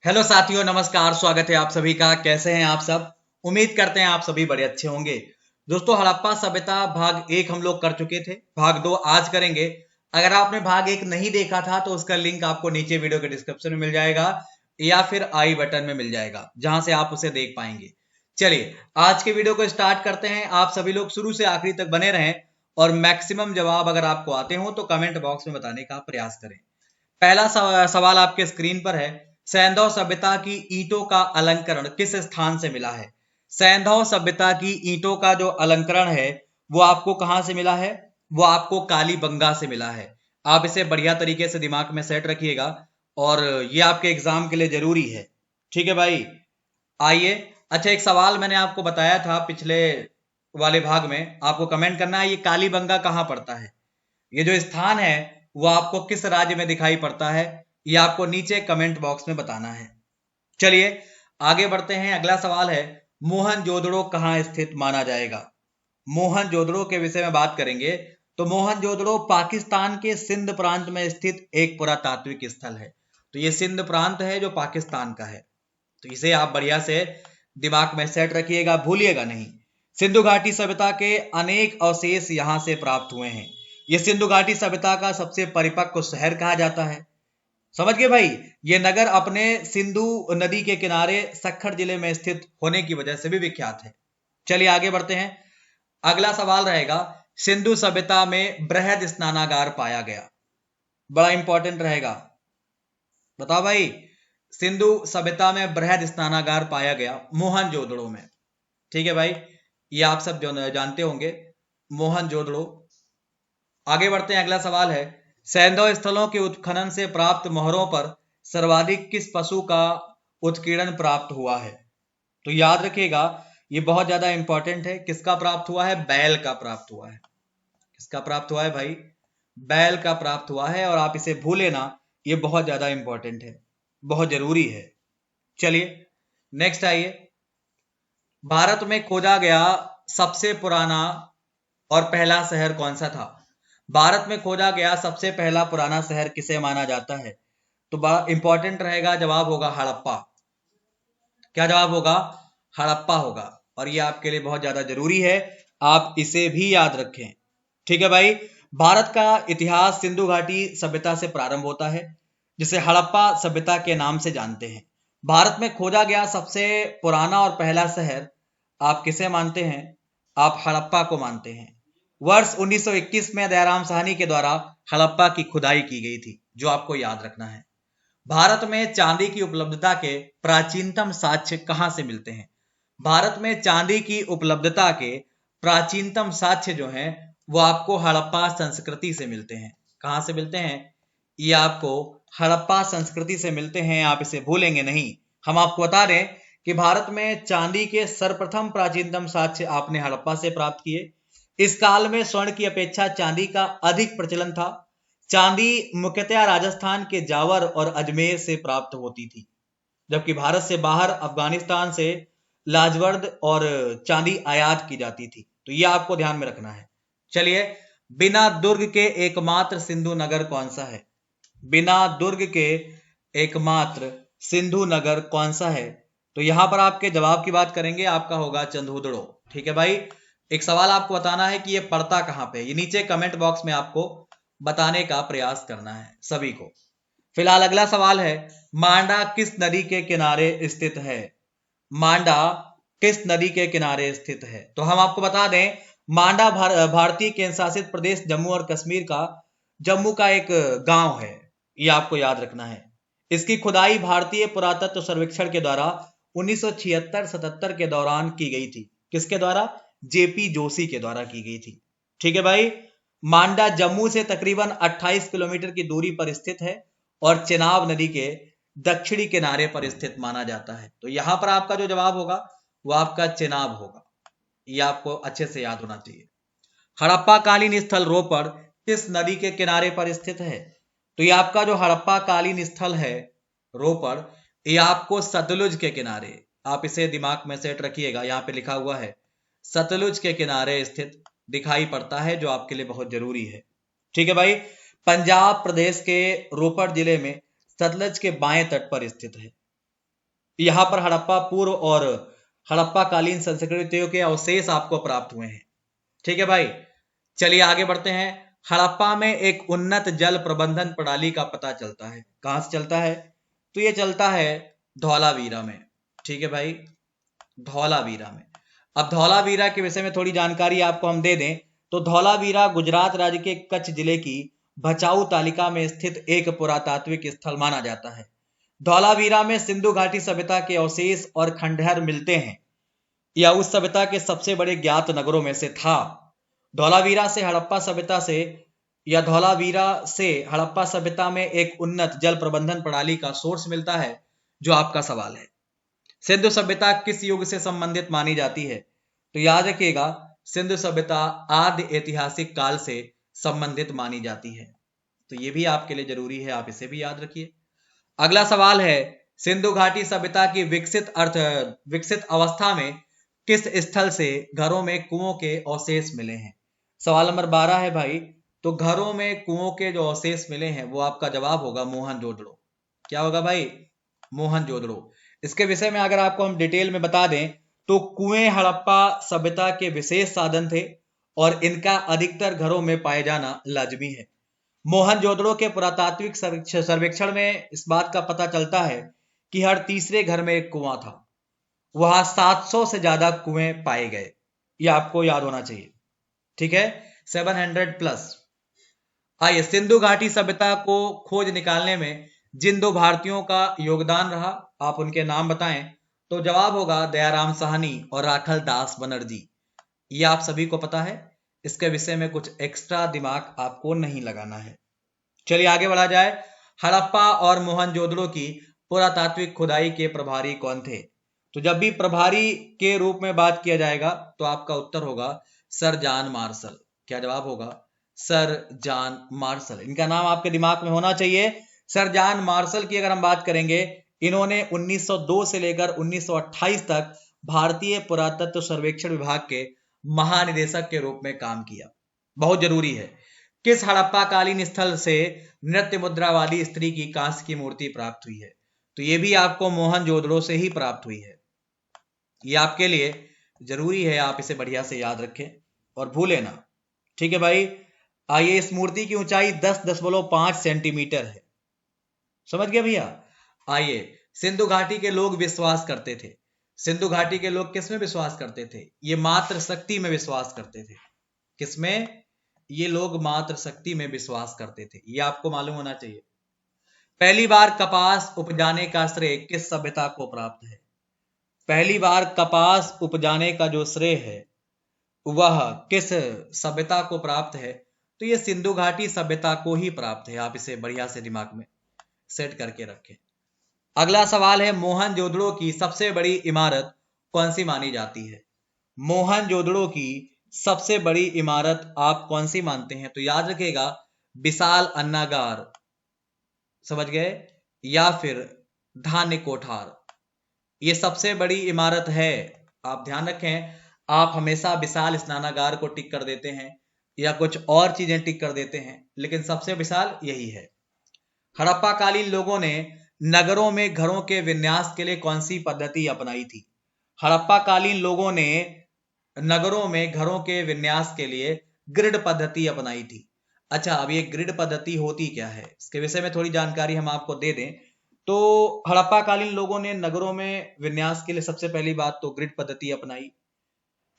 Hello साथियों, नमस्कार। स्वागत है आप सभी का। कैसे हैं आप सब? उम्मीद करते हैं आप सभी बड़े अच्छे होंगे। दोस्तों, हड़प्पा सभ्यता भाग 1 हम लोग कर चुके थे। भाग 2 आज करेंगे। अगर आपने भाग 1 नहीं देखा था तो उसका लिंक आपको नीचे वीडियो के डिस्क्रिप्शन में मिल जाएगा या फिर आई बटन में मिल जाएगा, जहां से आप उसे देख पाएंगे। चलिए आज के वीडियो को स्टार्ट करते हैं। आप सभी लोग शुरू से आखिरी तक बने रहें और मैक्सिमम जवाब अगर आपको आते हो तो कमेंट बॉक्स में बताने का प्रयास करें। पहला सवाल आपके स्क्रीन पर है। सैंधव सभ्यता की ईंटों का अलंकरण किस स्थान से मिला है? सैंधव सभ्यता की ईंटों का जो अलंकरण है वो आपको कहां से मिला है? वो आपको कालीबंगा से मिला है। आप इसे बढ़िया तरीके से दिमाग में सेट रखिएगा और ये आपके एग्जाम के लिए जरूरी है। ठीक है भाई, आइए। अच्छा, एक सवाल मैंने आपको बताया था पिछले वाले भाग में, आपको कमेंट करना है ये कालीबंगा कहां पड़ता है। ये जो स्थान है वो आपको किस राज्य में दिखाई पड़ता है, ये आपको नीचे कमेंट बॉक्स में बताना है। चलिए आगे बढ़ते हैं। अगला सवाल है, मोहनजोदड़ो कहाँ स्थित माना जाएगा? मोहनजोदड़ो के विषय में बात करेंगे तो मोहनजोदड़ो पाकिस्तान के सिंध प्रांत में स्थित एक पुरातात्विक स्थल है। तो ये सिंध प्रांत है जो पाकिस्तान का है। तो इसे आप बढ़िया से दिमाग में सेट रखिएगा, भूलिएगा नहीं। सिंधु घाटी सभ्यता के अनेक अवशेष यहां से प्राप्त हुए हैं। यह सिंधु घाटी सभ्यता का सबसे परिपक्व शहर कहा जाता है। समझ गए भाई? ये नगर अपने सिंधु नदी के किनारे सक्खर जिले में स्थित होने की वजह से भी विख्यात है। चलिए आगे बढ़ते हैं। अगला सवाल रहेगा, सिंधु सभ्यता में बृहद स्नानागार पाया गया। बड़ा इंपॉर्टेंट रहेगा। बताओ भाई, सिंधु सभ्यता में बृहद स्नानागार पाया गया मोहनजोदड़ो में। ठीक है भाई, ये आप सब जो जानते होंगे, मोहनजोदड़ो। आगे बढ़ते हैं। अगला सवाल है, सैंधव स्थलों के उत्खनन से प्राप्त मोहरों पर सर्वाधिक किस पशु का उत्कीर्णन प्राप्त हुआ है? तो याद रखिएगा, ये बहुत ज्यादा इंपॉर्टेंट है। किसका प्राप्त हुआ है? बैल का प्राप्त हुआ है। किसका प्राप्त हुआ है भाई? बैल का प्राप्त हुआ है। और आप इसे भूले ना, ये बहुत ज्यादा इंपॉर्टेंट है, बहुत जरूरी है। चलिए नेक्स्ट आइए। भारत में खोजा गया सबसे पुराना और पहला शहर कौन सा था? भारत में खोजा गया सबसे पहला पुराना शहर किसे माना जाता है? तो बड़ा इंपॉर्टेंट रहेगा, जवाब होगा हड़प्पा। क्या जवाब होगा? हड़प्पा होगा। और ये आपके लिए बहुत ज्यादा जरूरी है, आप इसे भी याद रखें। ठीक है भाई, भारत का इतिहास सिंधु घाटी सभ्यता से प्रारंभ होता है, जिसे हड़प्पा सभ्यता के नाम से जानते हैं। भारत में खोजा गया सबसे पुराना और पहला शहर आप किसे मानते हैं? आप हड़प्पा को मानते हैं। वर्ष 1921 में दयाराम साहनी के द्वारा हड़प्पा की खुदाई की गई थी, जो आपको याद रखना है। भारत में चांदी की उपलब्धता के प्राचीनतम साक्ष्य कहां से मिलते हैं? भारत में चांदी की उपलब्धता के प्राचीनतम साक्ष्य जो हैं वो आपको हड़प्पा संस्कृति से मिलते हैं। कहां से मिलते हैं? ये आपको हड़प्पा संस्कृति से मिलते हैं, आप इसे भूलेंगे नहीं। हम आपको बता दें कि भारत में चांदी के सर्वप्रथम प्राचीनतम साक्ष्य आपने हड़प्पा से प्राप्त किए। इस काल में स्वर्ण की अपेक्षा चांदी का अधिक प्रचलन था। चांदी मुख्यतः राजस्थान के जावर और अजमेर से प्राप्त होती थी, जबकि भारत से बाहर अफगानिस्तान से लाजवर्द और चांदी आयात की जाती थी। तो यह आपको ध्यान में रखना है। चलिए, बिना दुर्ग के एकमात्र सिंधु नगर कौन सा है? बिना दुर्ग के एकमात्र सिंधु नगर कौन सा है? तो यहां पर आपके जवाब की बात करेंगे, आपका होगा चंदूदड़ो। ठीक है भाई, एक सवाल आपको बताना है कि यह पड़ता कहां पे, ये नीचे कमेंट बॉक्स में आपको बताने का प्रयास करना है सभी को। फिलहाल अगला सवाल है, मांडा किस नदी के किनारे स्थित है? मांडा किस नदी के किनारे स्थित है? तो हम आपको बता दें, मांडा भारतीय केंद्र शासित प्रदेश जम्मू का एक गांव है। ये आपको याद रखना है। इसकी खुदाई भारतीय पुरातत्व सर्वेक्षण के द्वारा 1976-77 के दौरान की गई थी। किसके द्वारा? जेपी जोशी के द्वारा की गई थी। ठीक है भाई, मांडा जम्मू से तकरीबन 28 किलोमीटर की दूरी पर स्थित है और चेनाब नदी के दक्षिणी किनारे पर स्थित माना जाता है। तो यहां पर आपका जो जवाब होगा वो आपका चेनाब होगा। ये आपको अच्छे से याद होना चाहिए। हड़प्पा कालीन स्थल रोपड़ किस नदी के किनारे पर स्थित है? तो ये आपका जो हड़प्पा कालीन स्थल है रोपड़, ये आपको सतलुज के किनारे, आप इसे दिमाग में सेट रखिएगा, यहाँ पे लिखा हुआ है सतलुज के किनारे स्थित दिखाई पड़ता है, जो आपके लिए बहुत जरूरी है। ठीक है भाई, पंजाब प्रदेश के रोपड़ जिले में सतलज के बाएं तट पर स्थित है। यहाँ पर हड़प्पा पूर्व और हड़प्पा कालीन संस्कृतियों के अवशेष आपको प्राप्त हुए हैं। ठीक है भाई, चलिए आगे बढ़ते हैं। हड़प्पा में एक उन्नत जल प्रबंधन प्रणाली का पता चलता है। कहां से चलता है? तो ये चलता है धौलावीरा में। ठीक है भाई, धौलावीरा में। अब धौलावीरा के विषय में थोड़ी जानकारी आपको हम दे दें तो धौलावीरा गुजरात राज्य के कच्छ जिले की भचाऊ तालिका में स्थित एक पुरातात्विक स्थल माना जाता है। धौलावीरा में सिंधु घाटी सभ्यता के अवशेष और खंडहर मिलते हैं। यह उस सभ्यता के सबसे बड़े ज्ञात नगरों में से था। धौलावीरा से हड़प्पा सभ्यता से या धौलावीरा से हड़प्पा सभ्यता में एक उन्नत जल प्रबंधन प्रणाली का सोर्स मिलता है, जो आपका सवाल है। सिंधु सभ्यता किस युग से संबंधित मानी जाती है? तो याद रखिएगा, सिंधु सभ्यता आदि ऐतिहासिक काल से संबंधित मानी जाती है। तो ये भी आपके लिए जरूरी है, आप इसे भी याद रखिए। अगला सवाल है, सिंधु घाटी सभ्यता की विकसित अवस्था में किस स्थल से घरों में कुओं के अवशेष मिले हैं? सवाल नंबर 12 है भाई। तो घरों में कुओं के जो अवशेष मिले हैं वो आपका जवाब होगा मोहनजोदड़ो। क्या होगा भाई? मोहनजोदड़ो। इसके विषय में अगर आपको हम डिटेल में बता दें तो कुएं हड़प्पा सभ्यता के विशेष साधन थे और इनका अधिकतर घरों में पाए जाना लाजमी है। मोहनजोदड़ो के पुरातात्विक सर्वेक्षण में इस बात का पता चलता है कि हर तीसरे घर में एक कुआं था। वहां 700 से ज्यादा कुएं पाए गए। यह आपको याद होना चाहिए। ठीक है, 700 प्लस। आइए, सिंधु घाटी सभ्यता को खोज निकालने में जिन दो भारतीयों का योगदान रहा, आप उनके नाम बताएं। तो जवाब होगा दयाराम साहनी और राखल दास बनर्जी। ये आप सभी को पता है, इसके विषय में कुछ एक्स्ट्रा दिमाग आपको नहीं लगाना है। चलिए आगे बढ़ा जाए। हड़प्पा और मोहनजोदड़ो की पुरातात्विक खुदाई के प्रभारी कौन थे? तो जब भी प्रभारी के रूप में बात किया जाएगा तो आपका उत्तर होगा सर जॉन मार्शल। क्या जवाब होगा? Sir John Marshall. इनका नाम आपके दिमाग में होना चाहिए। सर जॉन मार्शल की अगर हम बात करेंगे, इन्होंने 1902 से लेकर 1928 तक भारतीय पुरातत्व सर्वेक्षण विभाग के महानिदेशक के रूप में काम किया। बहुत जरूरी है। किस हड़प्पा कालीन स्थल से नृत्य मुद्रा वाली स्त्री की कांस्य की मूर्ति प्राप्त हुई है? तो यह भी आपको मोहनजोदड़ो से ही प्राप्त हुई है। यह आपके लिए जरूरी है, आप इसे बढ़िया से याद रखें और भूलें ना। ठीक है भाई, आइए, इस मूर्ति की ऊंचाई 10.5 सेंटीमीटर है। समझ गए भैया? आइए, सिंधु घाटी के लोग विश्वास करते थे। सिंधु घाटी के लोग किस में विश्वास करते थे? ये मात्र शक्ति में विश्वास करते थे। किसमें? ये लोग मात्र शक्ति में विश्वास करते थे। ये आपको मालूम होना चाहिए। पहली बार कपास उपजाने का श्रेय किस सभ्यता को प्राप्त है? पहली बार कपास उपजाने का जो श्रेय है वह किस सभ्यता को प्राप्त है? तो ये सिंधु घाटी सभ्यता को ही प्राप्त है। आप इसे बढ़िया से दिमाग में सेट करके रखें। अगला सवाल है, मोहनजोदड़ो की सबसे बड़ी इमारत कौन सी मानी जाती है? मोहनजोदड़ो की सबसे बड़ी इमारत आप कौन सी मानते हैं? तो याद रखिएगा, विशाल अन्नागार, समझ गए, या फिर धान्य कोठार। ये सबसे बड़ी इमारत है। आप ध्यान रखें, आप हमेशा विशाल स्नानागार को टिक कर देते हैं या कुछ और चीजें टिक कर देते हैं, लेकिन सबसे विशाल यही है। हड़प्पा कालीन लोगों ने नगरों में घरों के विन्यास के लिए कौन सी पद्धति अपनाई थी? हड़प्पा कालीन लोगों ने नगरों में घरों के विन्यास के लिए ग्रिड पद्धति अपनाई थी। अच्छा, अब ये ग्रिड पद्धति होती क्या है, इसके विषय में थोड़ी जानकारी हम आपको दे दें। तो हड़प्पा कालीन लोगों ने नगरों में विन्यास के लिए सबसे पहली बात तो ग्रिड पद्धति अपनाई।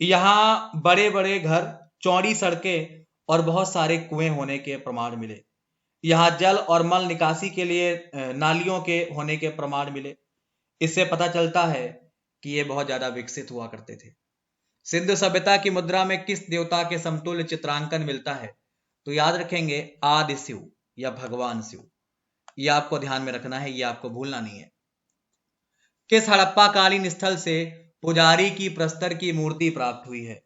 यहाँ बड़े बड़े घर, चौड़ी सड़कें और बहुत सारे कुएं होने के प्रमाण मिले। यहाँ जल और मल निकासी के लिए नालियों के होने के प्रमाण मिले। इससे पता चलता है कि ये बहुत ज्यादा विकसित हुआ करते थे। सिंधु सभ्यता की मुद्रा में किस देवता के समतुल्य चित्रांकन मिलता है? तो याद रखेंगे आदि शिव या भगवान शिव। यह आपको ध्यान में रखना है, यह आपको भूलना नहीं है। किस हड़प्पा कालीन स्थल से पुजारी की प्रस्तर की मूर्ति प्राप्त हुई है?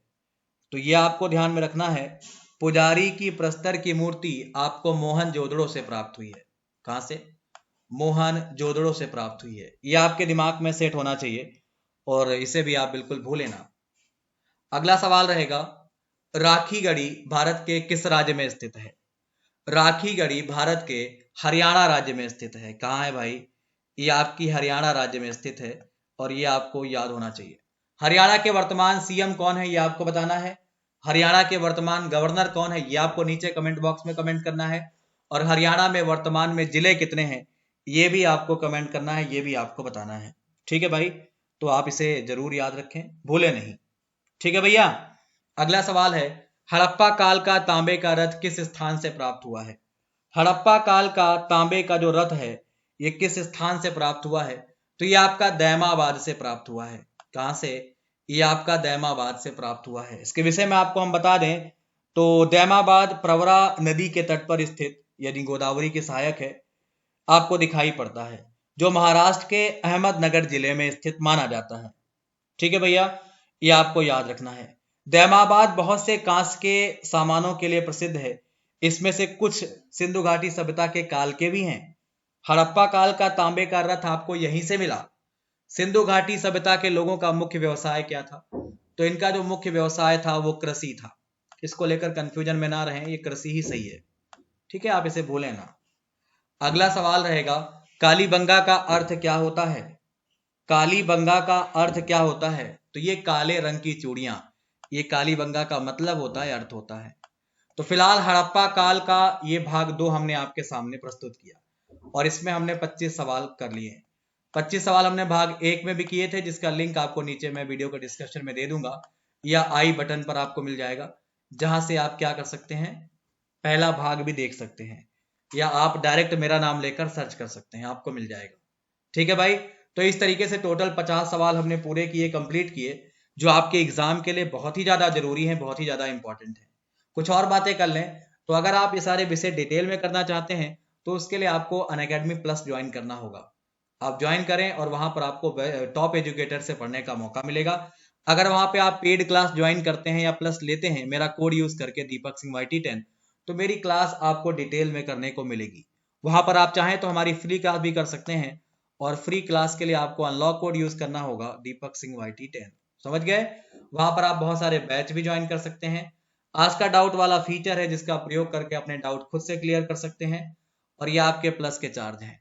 तो यह आपको ध्यान में रखना है, पुजारी की प्रस्तर की मूर्ति आपको मोहनजोदड़ो से प्राप्त हुई है। कहां से? मोहनजोदड़ो से प्राप्त हुई है। यह आपके दिमाग में सेट होना चाहिए और इसे भी आप बिल्कुल भूलें ना। अगला सवाल रहेगा, राखीगढ़ी भारत के किस राज्य में स्थित है? राखीगढ़ी भारत के हरियाणा राज्य में स्थित है। कहां है भाई? ये आपकी हरियाणा राज्य में स्थित है और ये आपको याद होना चाहिए। हरियाणा के वर्तमान सीएम कौन है ये आपको बताना है। हरियाणा के वर्तमान गवर्नर कौन है ये आपको नीचे कमेंट बॉक्स में कमेंट करना है। और हरियाणा में वर्तमान में जिले कितने हैं ये भी आपको कमेंट करना है, ये भी आपको बताना है। ठीक है भाई, तो आप इसे जरूर याद रखें, भूले नहीं। ठीक है भैया, अगला सवाल है, हड़प्पा काल का तांबे का रथ किस स्थान से प्राप्त हुआ है। हड़प्पा काल का तांबे का जो रथ है ये किस स्थान से प्राप्त हुआ है, तो ये आपका दैमाबाद से प्राप्त हुआ है। कहां से? ये आपका दैमाबाद से प्राप्त हुआ है। इसके विषय में आपको हम बता दें तो दैमाबाद प्रवरा नदी के तट पर स्थित, यानी गोदावरी के सहायक है, आपको दिखाई पड़ता है, जो महाराष्ट्र के अहमदनगर जिले में स्थित माना जाता है। ठीक है भैया, ये आपको याद रखना है। दैमाबाद बहुत से कांस्य के सामानों के लिए प्रसिद्ध है, इसमें से कुछ सिंधु घाटी सभ्यता के काल के भी हैं। हड़प्पा काल का तांबे का रथ आपको यहीं से मिला। सिंधु घाटी सभ्यता के लोगों का मुख्य व्यवसाय क्या था, तो इनका जो मुख्य व्यवसाय था वो कृषि था। इसको लेकर कंफ्यूजन में ना रहें, ये कृषि ही सही है। ठीक है, आप इसे भूलें ना। अगला सवाल रहेगा, कालीबंगा का अर्थ क्या होता है। कालीबंगा का अर्थ क्या होता है, तो ये काले रंग की चूड़ियां, ये कालीबंगा का मतलब होता है, अर्थ होता है। तो फिलहाल हड़प्पा काल का ये भाग 2 हमने आपके सामने प्रस्तुत किया और इसमें हमने 25 सवाल कर लिए। 25 सवाल हमने भाग 1 में भी किए थे, जिसका लिंक आपको नीचे मैं वीडियो के डिस्क्रिप्शन में दे दूंगा या आई बटन पर आपको मिल जाएगा, जहां से आप क्या कर सकते हैं, पहला भाग भी देख सकते हैं, या आप डायरेक्ट मेरा नाम लेकर सर्च कर सकते हैं, आपको मिल जाएगा। ठीक है भाई, तो इस तरीके से टोटल 50 सवाल हमने पूरे किए, कंप्लीट किए, जो आपके एग्जाम के लिए बहुत ही ज्यादा जरूरी है, बहुत ही ज्यादा इंपॉर्टेंट है। कुछ और बातें कर लें तो अगर आप ये सारे विषय डिटेल में करना चाहते हैं तो उसके लिए आपको अनअकैडमी प्लस ज्वाइन करना होगा। आप ज्वाइन करें और वहां पर आपको टॉप एजुकेटर से पढ़ने का मौका मिलेगा। अगर वहां पे आप पेड क्लास ज्वाइन करते हैं या प्लस लेते हैं मेरा कोड यूज करके दीपक सिंह YT10, तो मेरी क्लास आपको डिटेल में करने को मिलेगी। वहां पर आप चाहें तो हमारी फ्री क्लास भी कर सकते हैं और फ्री क्लास के लिए आपको अनलॉक कोड यूज करना होगा दीपक सिंह YT10। समझ गए? वहां पर आप बहुत सारे बैच भी ज्वाइन कर सकते हैं। आज का डाउट वाला फीचर है जिसका प्रयोग करके अपने डाउट खुद से क्लियर कर सकते हैं और ये आपके प्लस के चार्ज हैं।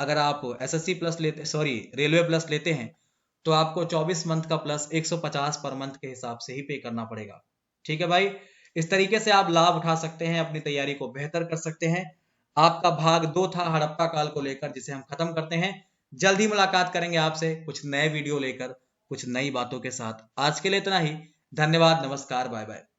अगर आप SSC प्लस लेते, सॉरी रेलवे प्लस लेते हैं तो आपको 24 मंथ का प्लस 150 पर मंथ के हिसाब से ही पे करना पड़ेगा। ठीक है भाई, इस तरीके से आप लाभ उठा सकते हैं, अपनी तैयारी को बेहतर कर सकते हैं। आपका भाग 2 था हड़प्पा काल को लेकर, जिसे हम खत्म करते हैं। जल्दी मुलाकात करेंगे आपसे कुछ नए वीडियो लेकर, कुछ नई बातों के साथ। आज के लिए इतना ही, धन्यवाद, नमस्कार, बाय बाय।